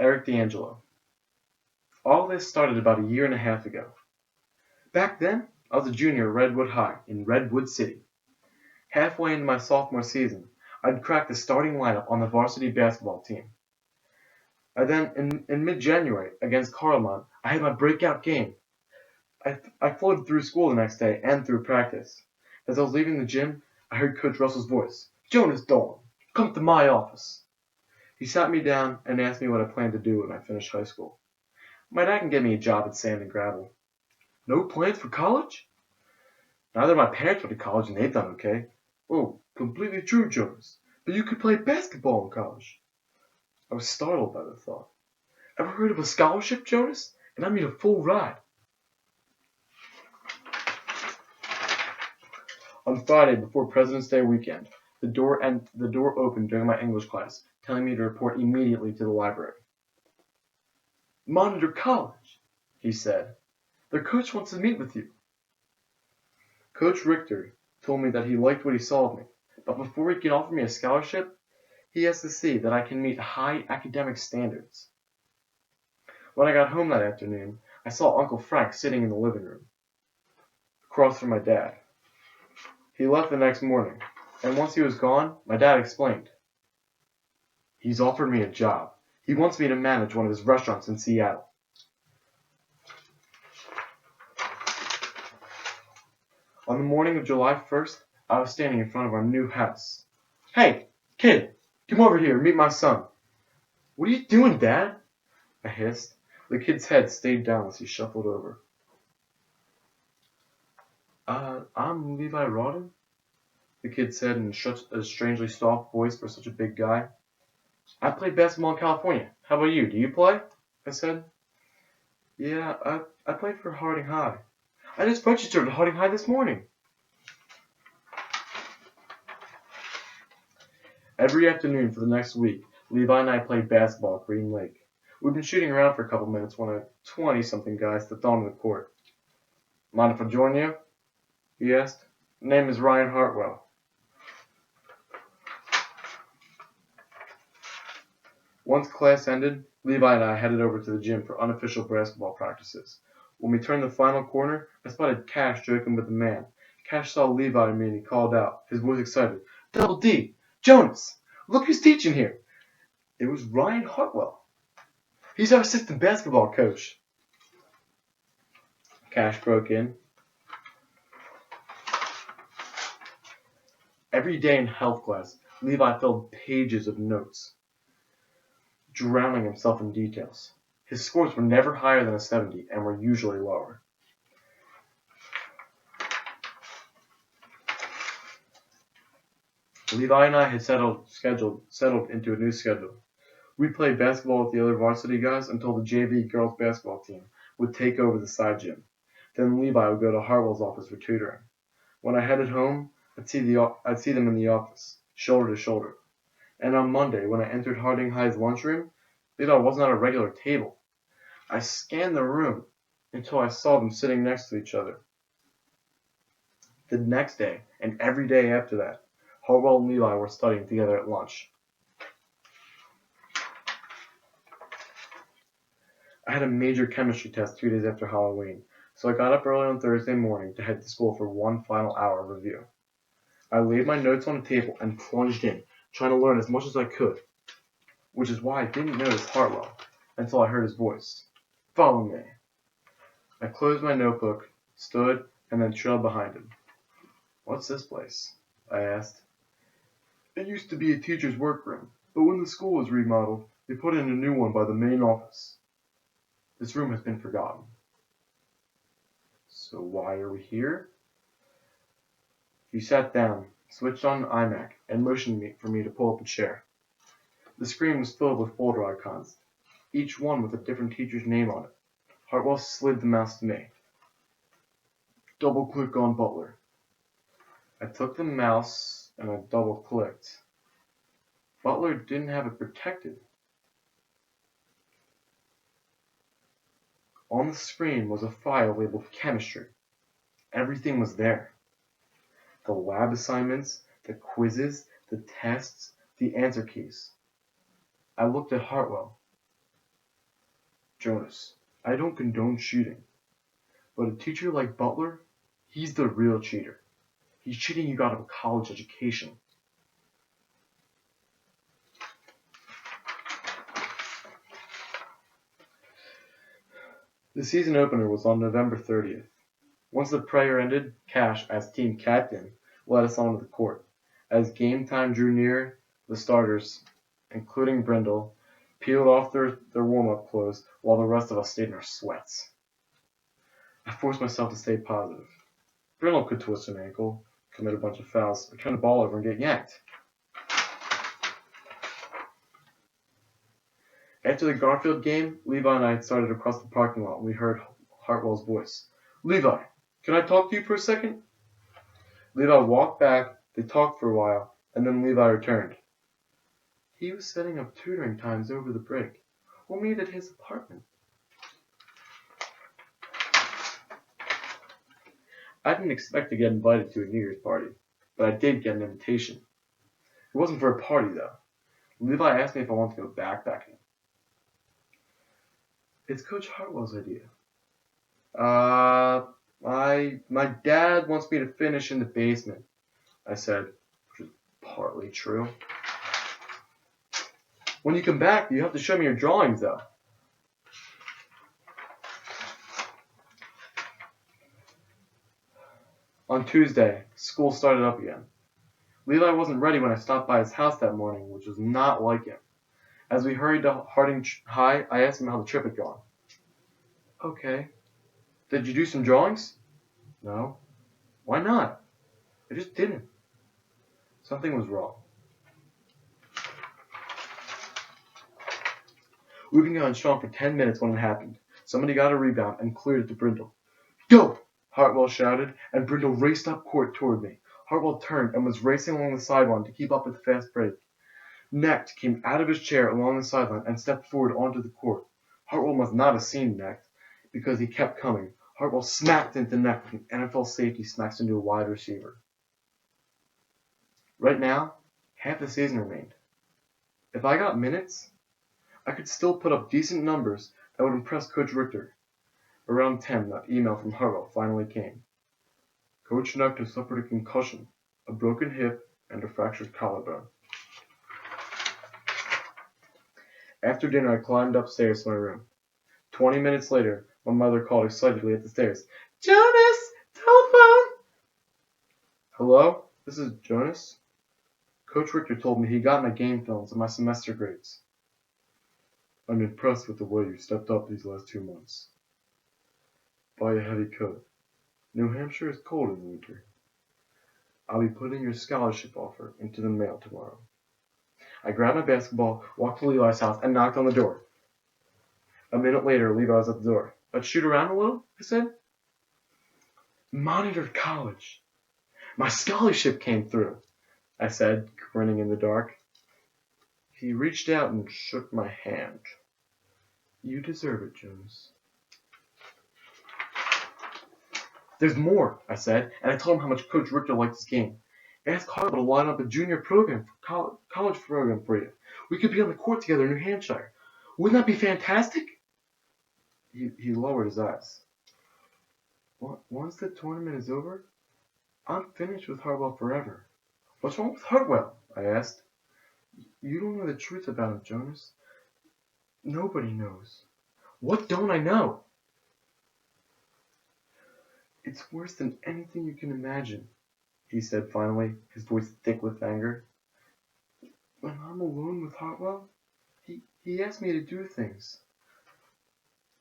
Eric D'Angelo. All this started about a year and a half ago. Back then, I was a junior at Redwood High in Redwood City. Halfway into my sophomore season, I'd cracked the starting lineup on the varsity basketball team. In mid-January, against Carlmont, I had my breakout game. I floated through school the next day and through practice. As I was leaving the gym, I heard Coach Russell's voice. "Jonas Dolan, come to my office." He sat me down and asked me what I planned to do when I finished high school. My dad can get me a job at sand and gravel. No plans for college? Neither my parents went to college and they've done okay. Oh, completely true, Jonas. But you could play basketball in college. I was startled by the thought. Ever heard of a scholarship, Jonas? And I mean a full ride. On Friday before President's Day weekend, the door opened during my English class, telling me to report immediately to the library. "Monitor College," he said. "Their coach wants to meet with you." Coach Richter told me that he liked what he saw of me, but before he can offer me a scholarship, he has to see that I can meet high academic standards. When I got home that afternoon, I saw Uncle Frank sitting in the living room, across from my dad. He left the next morning, and once he was gone, my dad explained. "He's offered me a job. He wants me to manage one of his restaurants in Seattle." On the morning of July 1st, I was standing in front of our new house. "Hey, kid, come over here and meet my son." "What are you doing, Dad?" I hissed. The kid's head stayed down as he shuffled over. I'm Levi Rawdon," the kid said in such a strangely soft voice for such a big guy. "I played basketball in California. How about you? Do you play?" I said. "Yeah, I played for Harding High. I just registered at Harding High this morning." Every afternoon for the next week, Levi and I played basketball at Green Lake. We'd been shooting around for a couple minutes when a 20-something guy stepped onto the court. "Mind if I join you?" he asked. "Name is Ryan Hartwell." Once class ended, Levi and I headed over to the gym for unofficial basketball practices. When we turned the final corner, I spotted Cash joking with the man. Cash saw Levi and me and he called out, his voice excited. "Double D! Jonas! Look who's teaching here!" It was Ryan Hartwell. "He's our assistant basketball coach." Cash broke in. Every day in health class, Levi filled pages of notes, drowning himself in details. His scores were never higher than a 70 and were usually lower. Levi and I had settled into a new schedule. We'd play basketball with the other varsity guys until the JV girls basketball team would take over the side gym. Then Levi would go to Hartwell's office for tutoring. When I headed home, I'd see them in the office, shoulder to shoulder. And on Monday, when I entered Harding High's lunchroom, Levi wasn't at a regular table. I scanned the room until I saw them sitting next to each other. The next day, and every day after that, Hartwell and Levi were studying together at lunch. I had a major chemistry test 2 days after Halloween, so I got up early on Thursday morning to head to school for one final hour of review. I laid my notes on a table and plunged in, trying to learn as much as I could, which is why I didn't notice Hartwell until I heard his voice. "Follow me." I closed my notebook, stood, and then trailed behind him. "What's this place?" I asked. "It used to be a teacher's workroom, but when the school was remodeled, they put in a new one by the main office. This room has been forgotten." "So why are we here?" He sat down, switched on an iMac, and motioned for me to pull up a chair. The screen was filled with folder icons, each one with a different teacher's name on it. Hartwell slid the mouse to me. "Double-click on Butler." I took the mouse and I double-clicked. Butler didn't have it protected. On the screen was a file labeled Chemistry. Everything was there. The lab assignments, the quizzes, the tests, the answer keys. I looked at Hartwell. Jonas, I don't condone cheating, but a teacher like Butler, he's the real cheater. He's cheating you out of a college education. The season opener was on November 30th. Once the prayer ended, Cash, as team captain, led us onto the court. As game time drew near, the starters, including Brindle, peeled off their warm-up clothes while the rest of us stayed in our sweats. I forced myself to stay positive. Brindle could twist an ankle, commit a bunch of fouls, or turn the ball over and get yanked. After the Garfield game, Levi and I had started across the parking lot and we heard Hartwell's voice. Levi, can I talk to you for a second? Levi walked back, they talked for a while, and then Levi returned. He was setting up tutoring times over the break. We'll meet at his apartment. I didn't expect to get invited to a New Year's party, but I did get an invitation. It wasn't for a party, though. Levi asked me if I wanted to go backpacking. It's Coach Hartwell's idea. My dad wants me to finish in the basement, I said, which is partly true. When you come back, you have to show me your drawings, though. On Tuesday, school started up again. Levi wasn't ready when I stopped by his house that morning, which was not like him. As we hurried to Harding High, I asked him how the trip had gone. Okay. Did you do some drawings? No. Why not? I just didn't. Something was wrong. We'd been going strong for 10 minutes when it happened. Somebody got a rebound and cleared it to Brindle. Go! Hartwell shouted, and Brindle raced up court toward me. Hartwell turned and was racing along the sideline to keep up with the fast break. Knecht came out of his chair along the sideline and stepped forward onto the court. Hartwell must not have seen Knecht, because he kept coming. Hartwell smacked into Knecht like an NFL safety smacks into a wide receiver. Right now, half the season remained. If I got minutes, I could still put up decent numbers that would impress Coach Richter. Around 10, that email from Hartwell finally came. Coach Knecht has suffered a concussion, a broken hip, and a fractured collarbone. After dinner, I climbed upstairs to my room. 20 minutes later, my mother called excitedly at the stairs. Jonas! Telephone! Hello? This is Jonas? Coach Richter told me he got my game films and my semester grades. I'm impressed with the way you stepped up these last 2 months. Buy a heavy coat. New Hampshire is cold in the winter. I'll be putting your scholarship offer into the mail tomorrow. I grabbed my basketball, walked to Levi's house, and knocked on the door. A minute later, Levi was at the door. Let's shoot around a little, he said. Monitored college. My scholarship came through, I said, grinning in the dark. He reached out and shook my hand. You deserve it, Jonas. There's more, I said, and I told him how much Coach Richter liked his game. Ask Hartwell to line up a junior program, college program for you. We could be on the court together in New Hampshire. Wouldn't that be fantastic? He lowered his eyes. Once the tournament is over, I'm finished with Hartwell forever. What's wrong with Hartwell? I asked. You don't know the truth about him, Jonas. Nobody knows. What don't I know? It's worse than anything you can imagine, he said finally, his voice thick with anger. When I'm alone with Hartwell, he asks me to do things.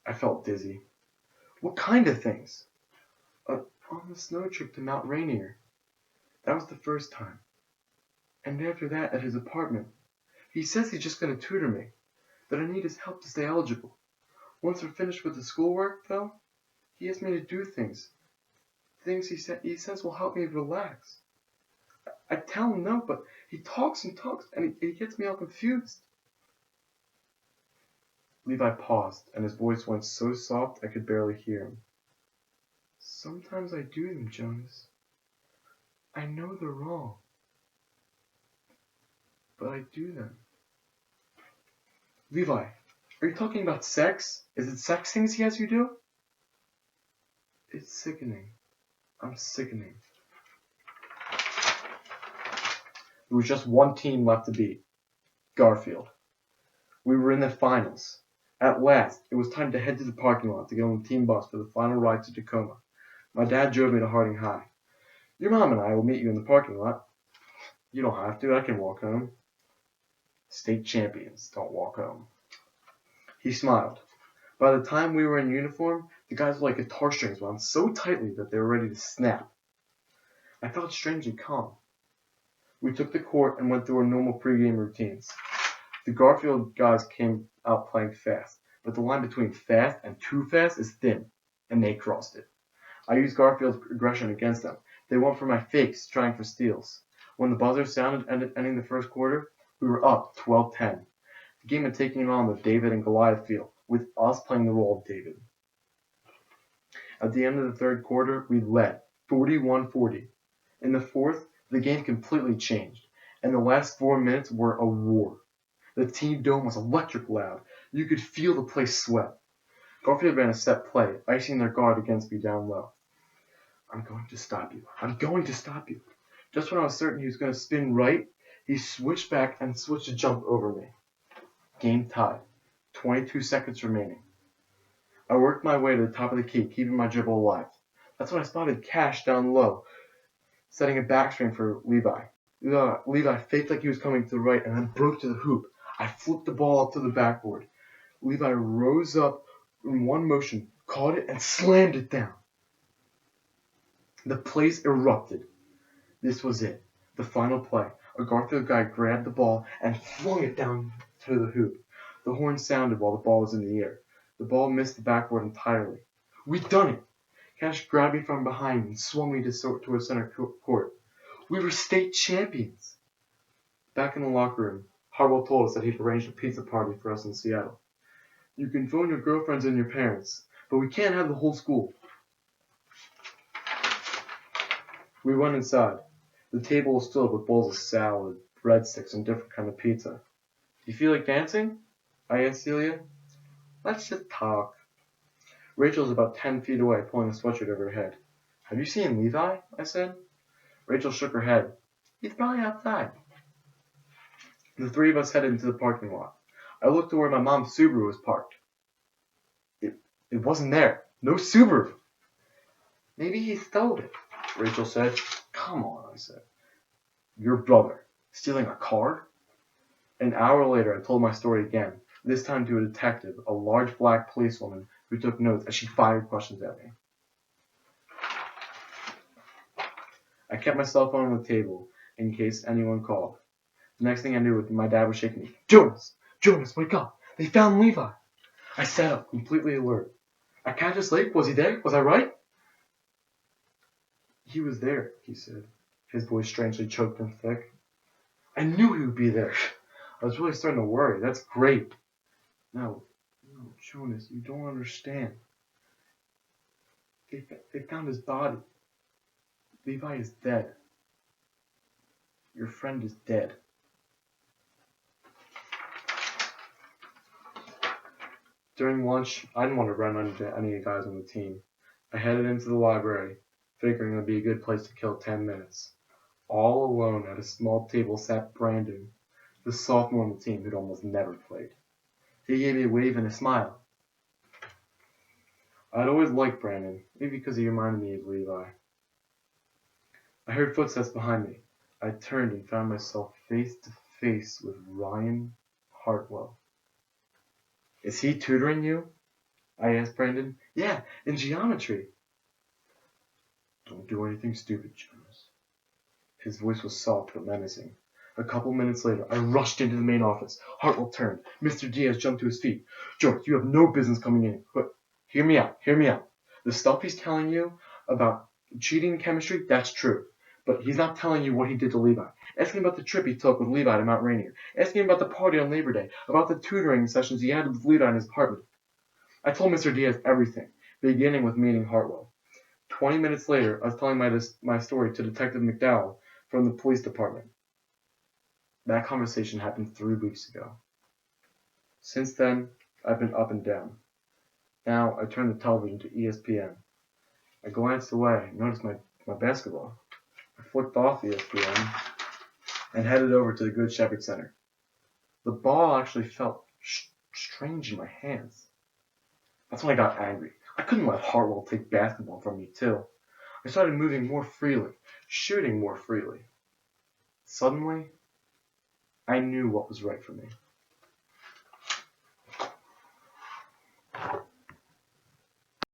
I felt dizzy. What kind of things? On the snow trip to Mount Rainier. That was the first time. And after that, at his apartment. He says he's just going to tutor me, that I need his help to stay eligible. Once we're finished with the schoolwork, though, he asks me to do things. Things he says will help me relax. I tell him no, but he talks and talks, and he gets me all confused. Levi paused, and his voice went so soft I could barely hear him. Sometimes I do them, Jonas. I know they're wrong, but I do them. Levi, Are you talking about sex? Is it sex things he has you do? It's sickening. I'm sickening. There was just one team left to beat. Garfield. We were in the finals. At last, it was time to head to the parking lot to get on the team bus for the final ride to Tacoma. My dad drove me to Harding High. Your mom and I will meet you in the parking lot. You don't have to. I can walk home. State champions don't walk home. He smiled. By the time we were in uniform, the guys were like guitar strings wound so tightly that they were ready to snap. I felt strangely calm. We took the court and went through our normal pregame routines. The Garfield guys came out playing fast, but the line between fast and too fast is thin, and they crossed it. I used Garfield's aggression against them. They went for my fakes, trying for steals. When the buzzer sounded ending the first quarter, we were up 12-10. The game had taken on the David and Goliath feel, with us playing the role of David. At the end of the third quarter, we led 41-40. In the fourth, the game completely changed, and the last 4 minutes were a war. The team dome was electric loud. You could feel the place sweat. Garfield ran a set play, icing their guard against me down low. I'm going to stop you. I'm going to stop you. Just when I was certain he was going to spin right, he switched back and switched a jump over me. Game tied. 22 seconds remaining. I worked my way to the top of the key, keeping my dribble alive. That's when I spotted Cash down low, setting a backstring for Levi. Levi faked like he was coming to the right and then broke to the hoop. I flipped the ball up to the backboard. Levi rose up in one motion, caught it, and slammed it down. The place erupted. This was it. The final play. A Garfield guy grabbed the ball and flung it down to the hoop. The horn sounded while the ball was in the air. The ball missed the backboard entirely. We'd done it! Cash grabbed me from behind and swung me towards center court. We were state champions! Back in the locker room, Harwell told us that he'd arranged a pizza party for us in Seattle. You can phone your girlfriends and your parents, but we can't have the whole school. We went inside. The table was filled with bowls of salad, breadsticks, and different kind of pizza. Do you feel like dancing? I asked Celia. Let's just talk. Rachel's about 10 feet away, pulling a sweatshirt over her head. Have you seen Levi? I said. Rachel shook her head. He's probably outside. The three of us headed into the parking lot. I looked to where my mom's Subaru was parked. It wasn't there. No Subaru. Maybe he stole it, Rachel said. Come on, I said. Your brother. Stealing a car? An hour later, I told my story again, this time to a detective, a large black policewoman who took notes as she fired questions at me. I kept my cell phone on the table in case anyone called. The next thing I knew, my dad was shaking me. Jonas! Jonas, wake up! They found Levi! I sat up, completely alert. At Cactus Lake? Was he there? Was I right? He was there, he said, his voice strangely choked and thick. I knew he would be there. I was really starting to worry. That's great. No, Jonas, you don't understand. They found his body. Levi is dead. Your friend is dead. During lunch, I didn't want to run into any of the guys on the team. I headed into the library, figuring it would be a good place to kill 10 minutes. All alone at a small table sat Brandon, the sophomore on the team who'd almost never played. He gave me a wave and a smile. I'd always liked Brandon, maybe because he reminded me of Levi. I heard footsteps behind me. I turned and found myself face to face with Ryan Hartwell. Is he tutoring you? I asked Brandon. Yeah, in geometry. Don't do anything stupid, Jonas. His voice was soft but menacing. A couple minutes later, I rushed into the main office. Hartwell turned. Mr. Diaz jumped to his feet. Jonas, you have no business coming in. But hear me out. The stuff he's telling you about cheating in chemistry, that's true. But he's not telling you what he did to Levi. Ask him about the trip he took with Levi to Mount Rainier. Ask him about the party on Labor Day, about the tutoring sessions he had with Levi in his apartment. I told Mr. Diaz everything, beginning with meeting Hartwell. 20 minutes later, I was telling my story to Detective McDowell from the police department. That conversation happened 3 weeks ago. Since then, I've been up and down. Now I turned the television to ESPN. I glanced away, noticed my basketball. I flicked off ESPN and headed over to the Good Shepherd Center. The ball actually felt strange in my hands. That's when I got angry. I couldn't let Hartwell take basketball from me, too. I started moving more freely, shooting more freely. Suddenly, I knew what was right for me.